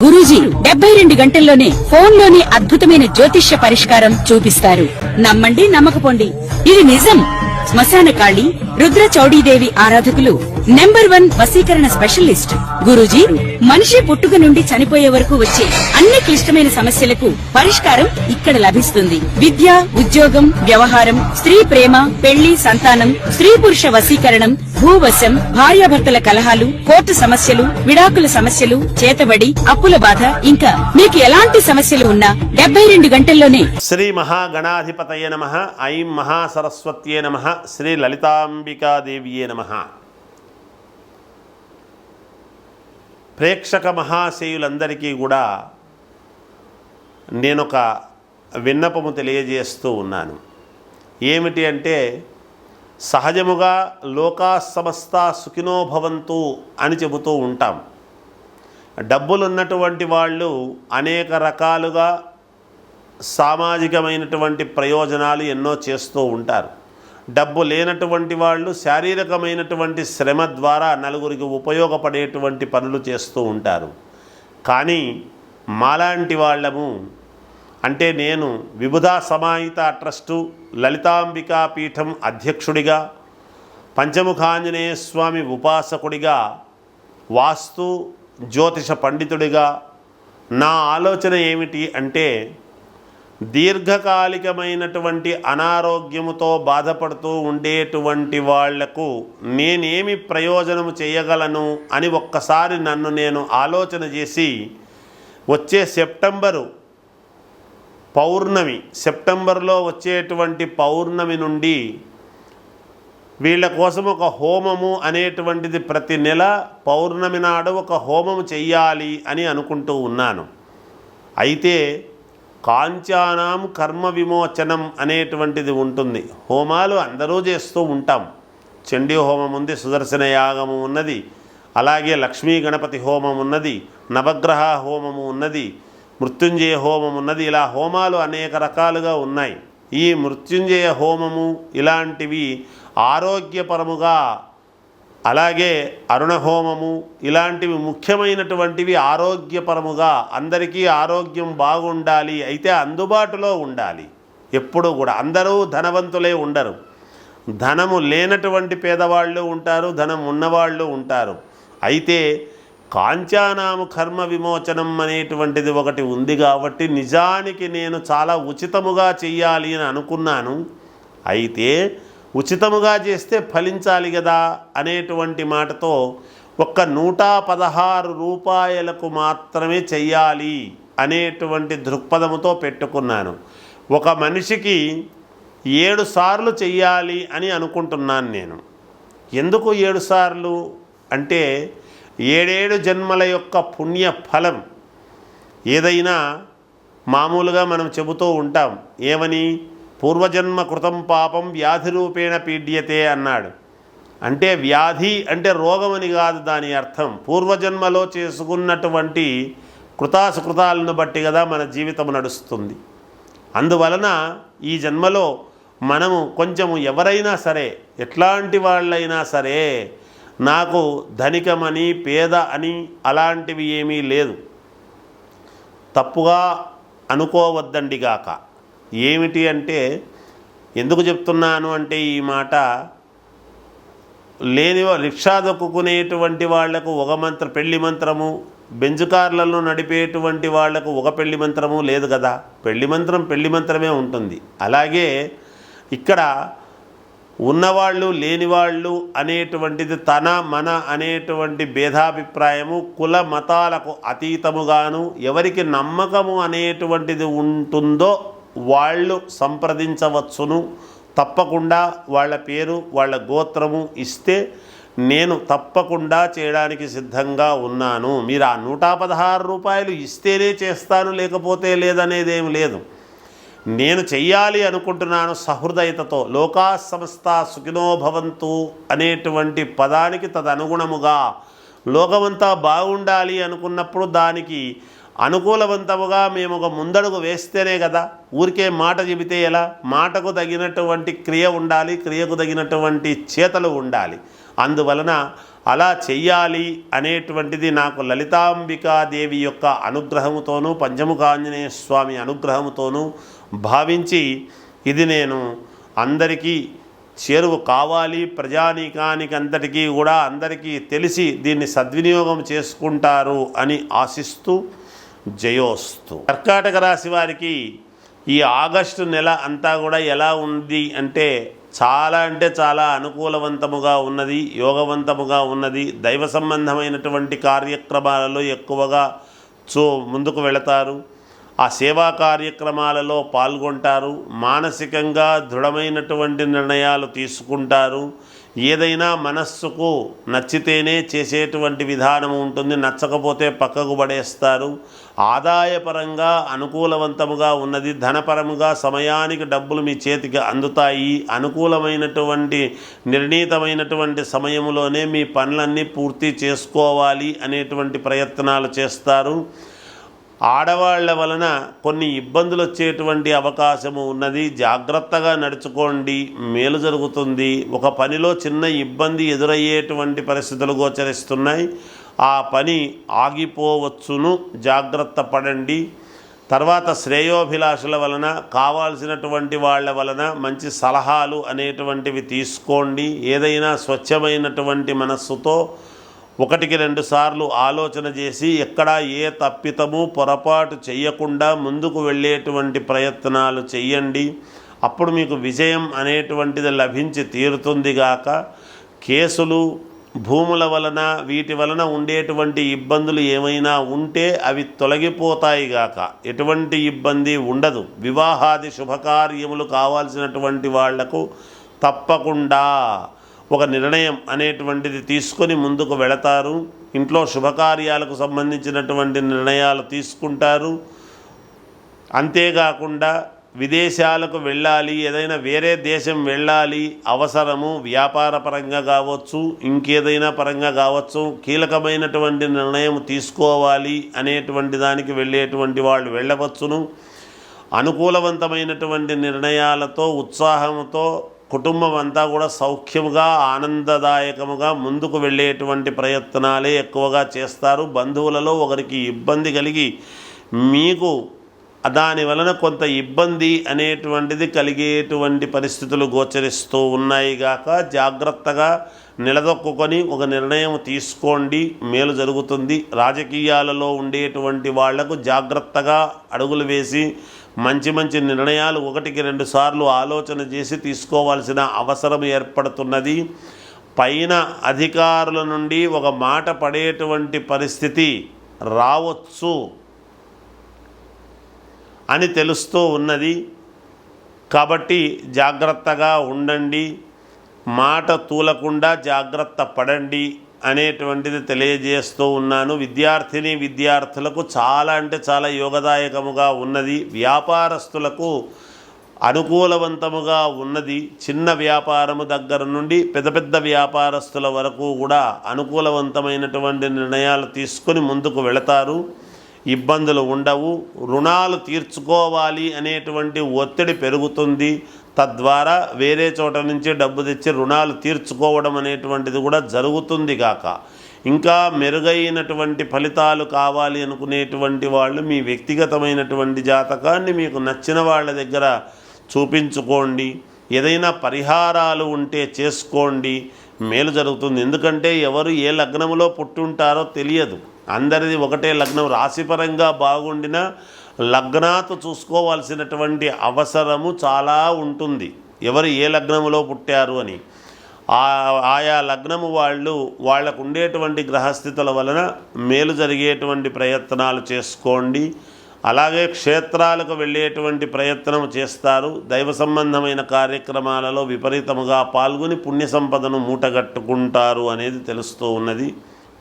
గురూజీ 72 గంటల్లోనే ఫోన్లోని అద్భుతమైన జ్యోతిష్య పరిష్కారం చూపిస్తారు. నమ్మండి, నమ్మకపోండి, ఇది నిజం. శ్మశాన కాళి రుద్ర చౌడీదేవి ఆరాధకులు నంబర్ 1 వశీకరణ స్పెషలిస్ట్ గురూజీ. మనిషి పుట్టుక నుండి చనిపోయే వరకు వచ్చే అన్ని క్లిష్టమైన సమస్యలకు పరిష్కారం ఇక్కడ లభిస్తుంది. విద్య, ఉద్యోగం, వ్యవహారం, స్త్రీ ప్రేమ, పెళ్లి, సంతానం, స్త్రీ పురుష వశీకరణం, భూవశం, భార్యాభర్తల కలహాలు, కోర్టు సమస్యలు, విడాకుల సమస్యలు, చేతబడి, అప్పుల బాధ, ఇంకా మీకు ఎలాంటి సమస్యలు ఉన్నా 72 గంటల్లోనే. శ్రీ మహాగణాధిపతయే నమః. ఐం మహాసరస్వత్యే నమః. శ్రీ లలితాంబికాదేవియే నమః. ప్రేక్షక మహాశయులందరికీ కూడా నేనొక విన్నపము తెలియజేస్తూ ఉన్నాను. ఏమిటి అంటే, సహజముగా లోకా సమస్త సుఖినో భవంతు అని చెబుతూ ఉంటాం. డబ్బులున్నటువంటి వాళ్ళు అనేక రకాలుగా సామాజికమైనటువంటి ప్రయోజనాలు ఎన్నో చేస్తూ ఉంటారు. డబ్బు లేనటువంటి వాళ్ళు శారీరకమైనటువంటి శ్రమ ద్వారా నలుగురికి ఉపయోగపడేటువంటి పనులు చేస్తూ ఉంటారు. కానీ మాలాంటి వాళ్ళము, అంటే నేను విబుధా సమాహిత ట్రస్టు లలితాంబికా పీఠం అధ్యక్షుడిగా, పంచముఖాంజనేయ స్వామి ఉపాసకుడిగా, వాస్తు జ్యోతిష పండితుడిగా నా ఆలోచన ఏమిటి అంటే, దీర్ఘకాలికమైనటువంటి అనారోగ్యముతో బాధపడుతూ ఉండేటువంటి వాళ్లకు నేనేమి ప్రయోజనము చేయగలను అని ఒక్కసారి నన్ను నేను ఆలోచన చేసి, వచ్చే సెప్టెంబర్లో వచ్చేటువంటి పౌర్ణమి నుండి వీళ్ళ కోసం ఒక హోమము అనేటువంటిది ప్రతి నెల పౌర్ణమి నాడు ఒక హోమము చెయ్యాలి అని అనుకుంటూ ఉన్నాను. అయితే కాంచానాం కర్మ విమోచనం అనేటువంటిది ఉంటుంది. హోమాలు అందరూ చేస్తూ ఉంటాం. చండీ హోమం ఉంది, సుదర్శన యాగము ఉన్నది, అలాగే లక్ష్మీ గణపతి హోమం ఉన్నది, నవగ్రహ హోమము ఉన్నది, మృత్యుంజయ హోమం ఉన్నది. ఇలా హోమాలు అనేక రకాలుగా ఉన్నాయి. ఈ మృత్యుంజయ హోమము ఇలాంటివి ఆరోగ్యపరముగా, అలాగే అరుణ హోమము ఇలాంటివి ముఖ్యమైనటువంటివి ఆరోగ్యపరముగా, అందరికీ ఆరోగ్యం బాగుండాలి, అయితే అందుబాటులో ఉండాలి. ఎప్పుడూ కూడా అందరూ ధనవంతులే ఉండరు. ధనము లేనటువంటి పేదవాళ్ళు ఉంటారు, ధనం ఉన్నవాళ్ళు ఉంటారు. అయితే కాంచానాము కర్మ విమోచనం అనేటువంటిది ఒకటి ఉంది కాబట్టి నిజానికి నేను చాలా ఉచితముగా చెయ్యాలి అని అనుకున్నాను. అయితే ఉచితముగా చేస్తే ఫలించాలి కదా అనేటువంటి మాటతో ఒక్క 116 రూపాయలకు మాత్రమే చెయ్యాలి అనేటువంటి దృక్పథముతో పెట్టుకున్నాను. ఒక మనిషికి 7 సార్లు చెయ్యాలి అని అనుకుంటున్నాను నేను. ఎందుకు 7 సార్లు అంటే, 7 జన్మల యొక్క పుణ్య ఫలం. ఏదైనా మామూలుగా మనం చెబుతూ ఉంటాం, ఏమని, పూర్వజన్మ కృతం పాపం వ్యాధి రూపేణ పీడ్యతే అన్నాడు. అంటే వ్యాధి అంటే రోగమని కాదు దాని అర్థం. పూర్వజన్మలో చేసుకున్నటువంటి కృతాసుకృతాలను బట్టి కదా మన జీవితం నడుస్తుంది. అందువలన ఈ జన్మలో మనము కొంచెము ఎవరైనా సరే, ఎట్లాంటి వాళ్ళైనా సరే, నాకు ధనికమని పేద అని అలాంటివి ఏమీ లేదు, తప్పుగా అనుకోవద్దండిగాక. ఏమిటి అంటే, ఎందుకు చెప్తున్నాను అంటే, ఈ మాట లేని రిక్షా దొక్కుకునేటువంటి వాళ్లకు ఒక పెళ్లి మంత్రము, బెంజు కార్లలో నడిపేటువంటి వాళ్లకు ఒక పెళ్లి మంత్రము లేదు కదా. పెళ్లి మంత్రమే ఉంటుంది. అలాగే ఇక్కడ ఉన్నవాళ్ళు లేనివాళ్ళు అనేటువంటిది తన మన అనేటువంటి భేదాభిప్రాయము కుల మతాలకు అతీతముగాను, ఎవరికి నమ్మకము అనేటువంటిది ఉంటుందో వాళ్ళు సంప్రదించవచ్చును. తప్పకుండా వాళ్ళ పేరు, వాళ్ళ గోత్రము ఇస్తే నేను తప్పకుండా చేయడానికి సిద్ధంగా ఉన్నాను. మీరు ఆ 116 రూపాయలు ఇస్తేనే చేస్తాను, లేకపోతే లేదనేదేం లేదు. నేను చెయ్యాలి అనుకుంటున్నాను సహృదయతతో. లోకా సమస్త సుఖినో భవంతు అనేటువంటి పదానికి తదనుగుణముగా లోకమంతా బాగుండాలి అనుకున్నప్పుడు దానికి అనుకూలవంతముగా మేము ఒక ముందడుగు వేస్తేనే కదా. ఊరికే మాట చెబితే ఎలా? మాటకు తగినటువంటి క్రియ ఉండాలి, క్రియకు తగినటువంటి చేతలు ఉండాలి. అందువలన అలా చెయ్యాలి అనేటువంటిది నాకు లలితాంబికాదేవి యొక్క అనుగ్రహముతోనూ పంచముఖాంజనేయ స్వామి అనుగ్రహముతోనూ భావించి ఇది నేను అందరికీ చేరువ కావాలి, ప్రజానీకానికి అంతటికీ కూడా అందరికీ తెలిసి దీన్ని సద్వినియోగం చేసుకుంటారు అని ఆశిస్తూ జయోస్తు. కర్కాటక రాశి వారికి ఈ ఆగస్టు నెల అంతా కూడా ఎలా ఉంది అంటే చాలా అనుకూలవంతముగా ఉన్నది, యోగవంతముగా ఉన్నది. దైవ సంబంధమైనటువంటి కార్యక్రమాలలో ఎక్కువగా ముందుకు వెళతారు. ఆ సేవా కార్యక్రమాలలో పాల్గొంటారు. మానసికంగా దృఢమైనటువంటి నిర్ణయాలు తీసుకుంటారు. ఏదైనా మనస్సుకు నచ్చితేనే చేసేటువంటి విధానం ఉంటుంది, నచ్చకపోతే పక్కకు పడేస్తారు. ఆదాయపరంగా అనుకూలవంతముగా ఉన్నది. ధనపరముగా సమయానికి డబ్బులు మీ చేతికి అందుతాయి. అనుకూలమైనటువంటి నిర్ణీతమైనటువంటి సమయంలోనే మీ పనులన్నీ పూర్తి చేసుకోవాలి అనేటువంటి ప్రయత్నాలు చేస్తారు. ఆడవాళ్ల వలన కొన్ని ఇబ్బందులు వచ్చేటువంటి అవకాశము ఉన్నది. జాగ్రత్తగా నడుచుకోండి, మేలు జరుగుతుంది. ఒక పనిలో చిన్న ఇబ్బంది ఎదురయ్యేటువంటి పరిస్థితులు గోచరిస్తున్నాయి. ఆ పని ఆగిపోవచ్చును, జాగ్రత్త పడండి. తర్వాత శ్రేయోభిలాషుల వలన, కావాల్సినటువంటి వాళ్ళ వలన మంచి సలహాలు అనేటువంటివి తీసుకోండి. ఏదైనా స్వచ్ఛమైనటువంటి మనస్సుతో 1-2 సార్లు ఆలోచన చేసి ఎక్కడా ఏ తప్పితము పొరపాటు చేయకుండా ముందుకు వెళ్ళేటువంటి ప్రయత్నాలు చెయ్యండి. అప్పుడు మీకు విజయం అనేటువంటిది లభించి తీరుతుందిగాక. కేసులు, భూముల వలన, వీటి వలన ఉండేటువంటి ఇబ్బందులు ఏమైనా ఉంటే అవి తొలగిపోతాయిగాక. ఎటువంటి ఇబ్బంది ఉండదు. వివాహాది శుభకార్యములు కావాల్సినటువంటి వాళ్లకు తప్పకుండా ఒక నిర్ణయం అనేటువంటిది తీసుకొని ముందుకు వెళతారు. ఇంట్లో శుభకార్యాలకు సంబంధించినటువంటి నిర్ణయాలు తీసుకుంటారు. అంతేకాకుండా విదేశాలకు వెళ్ళాలి, ఏదైనా వేరే దేశం వెళ్ళాలి, అవసరము, వ్యాపార పరంగా కావచ్చు, ఇంకేదైనా పరంగా కావచ్చు, కీలకమైనటువంటి నిర్ణయం తీసుకోవాలి అనేటువంటి దానికి వెళ్ళేటువంటి వాళ్ళు వెళ్ళవచ్చును. అనుకూలవంతమైనటువంటి నిర్ణయాలతో, ఉత్సాహంతో కుటుంబం అంతా కూడా సౌఖ్యముగా, ఆనందదాయకముగా ముందుకు వెళ్ళేటువంటి ప్రయత్నాలే ఎక్కువగా చేస్తారు. బంధువులలో ఒకరికి ఇబ్బంది కలిగి మీకు దాని వలన కొంత ఇబ్బంది అనేటువంటిది కలిగేటువంటి పరిస్థితులు గోచరిస్తూ ఉన్నాయి గాక. జాగ్రత్తగా నిలదొక్కుని ఒక నిర్ణయం తీసుకోండి, మేలు జరుగుతుంది. రాజకీయాలలో ఉండేటువంటి వాళ్లకు జాగ్రత్తగా అడుగులు వేసి మంచి నిర్ణయాలు 1-2 సార్లు ఆలోచన చేసి తీసుకోవాల్సిన అవసరం ఏర్పడుతున్నది. పైన అధికారుల నుండి ఒక మాట పడేటువంటి పరిస్థితి రావచ్చు అని తెలుస్తూ ఉన్నది. కాబట్టి జాగ్రత్తగా ఉండండి, మాట తూలకుండా జాగ్రత్త పడండి అనేటువంటిది తెలియజేస్తూ ఉన్నాను. విద్యార్థులకు చాలా యోగదాయకముగా ఉన్నది. వ్యాపారస్తులకు అనుకూలవంతముగా ఉన్నది. చిన్న వ్యాపారము దగ్గర నుండి పెద్ద వ్యాపారస్తుల వరకు కూడా అనుకూలవంతమైనటువంటి నిర్ణయాలు తీసుకొని ముందుకు వెళతారు. ఇబ్బందులు ఉండవు. రుణాలు తీర్చుకోవాలి అనేటువంటి ఒత్తిడి పెరుగుతుంది. తద్వారా వేరే చోట నుంచి డబ్బు తెచ్చి రుణాలు తీర్చుకోవడం అనేటువంటిది కూడా జరుగుతుంది గాక. ఇంకా మెరుగైనటువంటి ఫలితాలు కావాలి అనుకునేటువంటి వాళ్ళు మీ వ్యక్తిగతమైనటువంటి జాతకాన్ని మీకు నచ్చిన వాళ్ళ దగ్గర చూపించుకోండి. ఏదైనా పరిహారాలు ఉంటే చేసుకోండి, మేలు జరుగుతుంది. ఎందుకంటే ఎవరు ఏ లగ్నములో పుట్టుంటారో తెలియదు. అందరిది ఒకటే లగ్నం. రాశిపరంగా బాగుండినా లగ్నాతు చూసుకోవాల్సినటువంటి అవసరము చాలా ఉంటుంది. ఎవరు ఏ లగ్నములో పుట్టారు అని. ఆయా లగ్నము వాళ్ళకు ఉండేటువంటి గ్రహస్థితుల వలన మేలు జరిగేటువంటి ప్రయత్నాలు చేసుకోండి. అలాగే క్షేత్రాలకు వెళ్ళేటువంటి ప్రయత్నం చేస్తారు. దైవ సంబంధమైన కార్యక్రమాలలో విపరీతముగా పాల్గొని పుణ్య సంపదను మూటగట్టుకుంటారు అనేది తెలుస్తూ ఉన్నది.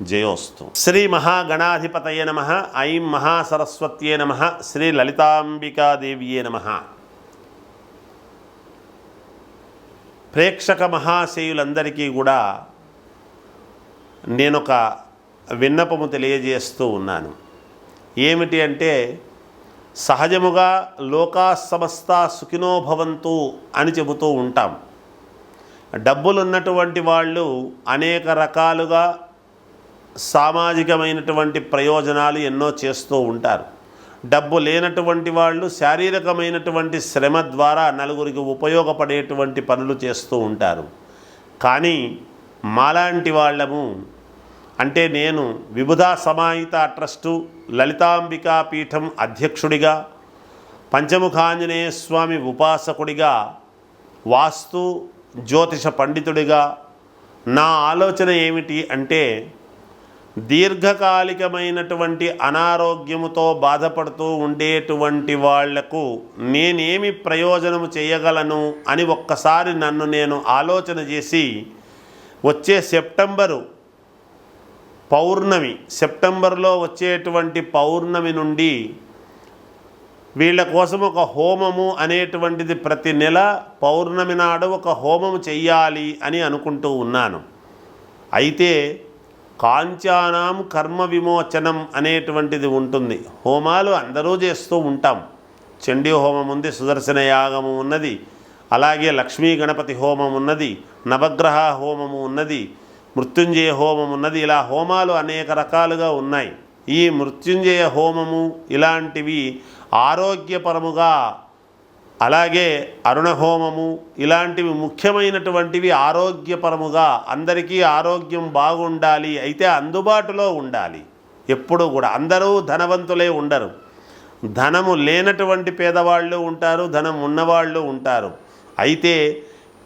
జయోస్తు. శ్రీ మహాగణాధిపతయే నమః. ఐం మహాసరస్వత్యే నమః. శ్రీ లలితాంబికాదేవ్యే నమః. ప్రేక్షక మహాశయులందరికీ కూడా నేనొక విన్నపము తెలియజేస్తూ ఉన్నాను. ఏమిటి అంటే, సహజముగా లోకా సమస్త సుఖినో భవంతు అని చెబుతూ ఉంటాం. డబ్బులు ఉన్నటువంటి వాళ్ళు అనేక రకాలుగా సామాజికమైనటువంటి ప్రయోజనాలు ఎన్నో చేస్తూ ఉంటారు. డబ్బు లేనటువంటి వాళ్ళు శారీరకమైనటువంటి శ్రమ ద్వారా నలుగురికి ఉపయోగపడేటువంటి పనులు చేస్తూ ఉంటారు. కానీ మాలాంటి వాళ్ళము, అంటే నేను విబుధా సమాహిత ట్రస్టు లలితాంబికా పీఠం అధ్యక్షుడిగా, పంచముఖాంజనేయ స్వామి ఉపాసకుడిగా, వాస్తు జ్యోతిష పండితుడిగా నా ఆలోచన ఏమిటి అంటే, దీర్ఘకాలికమైనటువంటి అనారోగ్యముతో బాధపడుతూ ఉండేటువంటి వాళ్లకు నేనేమి ప్రయోజనము చేయగలను అని ఒక్కసారి నన్ను నేను ఆలోచన చేసి, వచ్చే సెప్టెంబర్లో వచ్చేటువంటి పౌర్ణమి నుండి వీళ్ళ కోసం ఒక హోమము అనేటువంటిది ప్రతి నెల పౌర్ణమి నాడు ఒక హోమము చెయ్యాలి అని అనుకుంటూ ఉన్నాను. అయితే కాంచానాం కర్మ విమోచనం అనేటువంటిది ఉంటుంది. హోమాలు అందరూ చేస్తూ ఉంటాం. చండీ హోమం ఉంది, సుదర్శన యాగము ఉన్నది, అలాగే లక్ష్మీ గణపతి హోమం ఉన్నది, నవగ్రహ హోమము ఉన్నది, మృత్యుంజయ హోమం ఉన్నది. ఇలా హోమాలు అనేక రకాలుగా ఉన్నాయి. ఈ మృత్యుంజయ హోమము ఇలాంటివి ఆరోగ్యపరముగా, అలాగే అరుణ హోమము ఇలాంటివి ముఖ్యమైనటువంటివి ఆరోగ్యపరముగా, అందరికీ ఆరోగ్యం బాగుండాలి, అయితే అందుబాటులో ఉండాలి. ఎప్పుడు కూడా అందరూ ధనవంతులే ఉండరు. ధనము లేనటువంటి పేదవాళ్ళు ఉంటారు, ధనం ఉన్నవాళ్ళు ఉంటారు. అయితే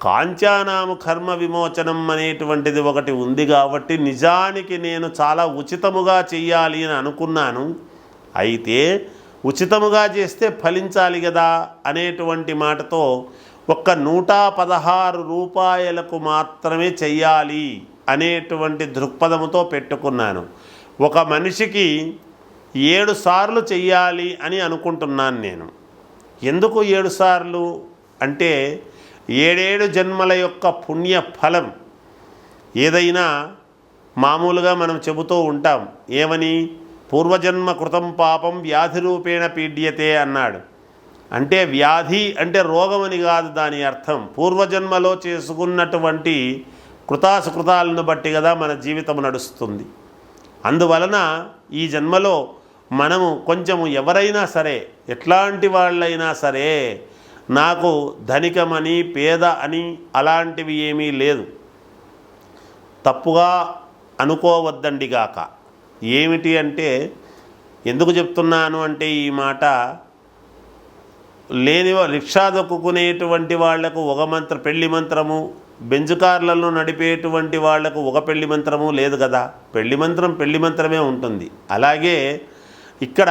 కాంచానాము కర్మ విమోచనం అనేటువంటిది ఒకటి ఉంది కాబట్టి నిజానికి నేను చాలా ఉచితముగా చెయ్యాలి అని అనుకున్నాను. అయితే ఉచితముగా చేస్తే ఫలించాలి కదా అనేటువంటి మాటతో ఒక్క 116 రూపాయలకు మాత్రమే చెయ్యాలి అనేటువంటి దృక్పథముతో పెట్టుకున్నాను. ఒక మనిషికి 7 సార్లు చెయ్యాలి అని అనుకుంటున్నాను నేను. ఎందుకు 7 సార్లు అంటే 7 జన్మల యొక్క పుణ్య ఫలం. ఏదైనా మామూలుగా మనం చెబుతూ ఉంటాం, ఏమని, పూర్వజన్మ కృతం పాపం వ్యాధి రూపేణ పీడ్యతే అన్నాడు. అంటే వ్యాధి అంటే రోగమని కాదు దాని అర్థం. పూర్వజన్మలో చేసుకున్నటువంటి కృతాసుకృతాలను బట్టి కదా మన జీవితం నడుస్తుంది. అందువలన ఈ జన్మలో మనము కొంచెము ఎవరైనా సరే, ఎట్లాంటి వాళ్ళైనా సరే, నాకు ధనికమని పేద అని అలాంటివి ఏమీ లేదు, తప్పుగా అనుకోవద్దండిగాక. ఏమిటి అంటే, ఎందుకు చెప్తున్నాను అంటే ఈ మాట, లేని రిక్షా దొక్కుకునేటువంటి వాళ్లకు ఒక పెళ్లి మంత్రము, బెంజు కార్లలో నడిపేటువంటి వాళ్లకు ఒక పెళ్లి మంత్రము లేదు కదా. పెళ్లి మంత్రమే ఉంటుంది. అలాగే ఇక్కడ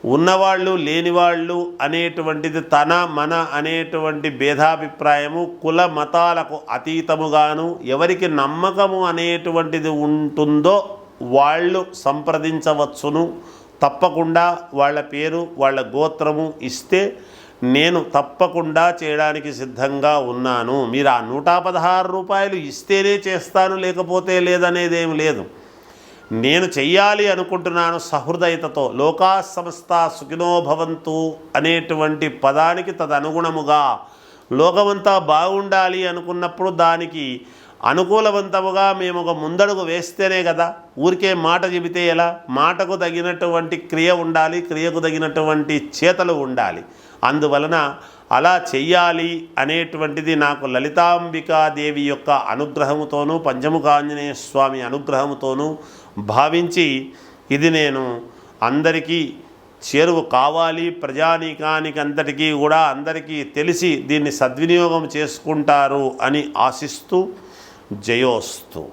ఉన్నవాళ్ళు లేనివాళ్ళు అనేటువంటిది తన మన అనేటువంటి భేదాభిప్రాయము కుల మతాలకు అతీతముగాను ఎవరికి నమ్మకము అనేటువంటిది ఉంటుందో వాళ్ళు సంప్రదించవచ్చును. తప్పకుండా వాళ్ళ పేరు వాళ్ళ గోత్రము ఇస్తే నేను తప్పకుండా చేయడానికి సిద్ధంగా ఉన్నాను. మీరు ఆ 116 రూపాయలు ఇస్తేనే చేస్తాను, లేకపోతే లేదనేదేం లేదు. నేను చెయ్యాలి అనుకుంటున్నాను సహృదయతతో. లోకా సమస్తా సుఖినో భవంతు అనేటువంటి పదానికి తదనుగుణముగా లోకమంతా బాగుండాలి అనుకున్నప్పుడు దానికి అనుకూలవంతముగా మేము ఒక ముందడుగు వేస్తేనే కదా. ఊరికే మాట చెబితే ఎలా? మాటకు తగినటువంటి క్రియ ఉండాలి, క్రియకు తగినటువంటి చేతలు ఉండాలి. అందువలన అలా చెయ్యాలి అనేటువంటిది నాకు లలితాంబికాదేవి యొక్క అనుగ్రహముతోనూ పంచముఖాంజనేయ స్వామి అనుగ్రహముతోనూ భావించి ఇది నేను అందరికీ చేరువ కావాలి, ప్రజానీకానికి అంతటికీ కూడా అందరికీ తెలిసి దీన్ని సద్వినియోగం చేసుకుంటారు అని ఆశిస్తూ జయోస్తు.